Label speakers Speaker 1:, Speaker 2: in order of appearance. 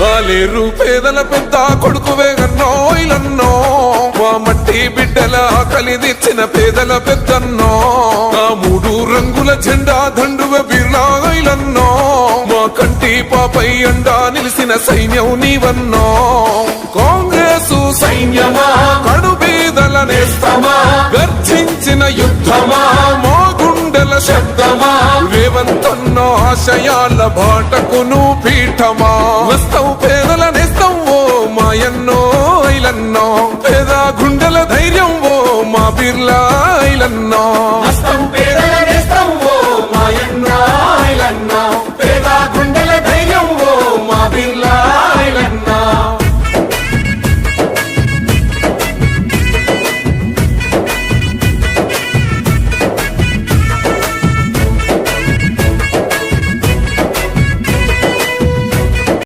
Speaker 1: వాలేరు పేదల పెద్ద కొడుకు వేగన్నో ఇలన్నో మా మట్టి బిడ్డల కలిదిచ్చిన పేదల పెద్దన్నో ఆ 3 రంగుల జెండా దండువ బిర్లా ఇలన్నో మా కంటి పాపై అండా నిలిసిన సైన్యం నీవన్నో కాంగ్రెసు సైన్యమా కడు బీదల నేస్తమా గర్జించిన యుద్ధమా మా గుండెల శబ్దమా రేవంతన్నో ఆశయాల బాటకును పీఠమా వస్తావు పేదల నేస్తం ఓ మాయన్నో ఐలన్నో పేద గుండెల ధైర్యం ఓ మా బిర్లా ఐలన్నో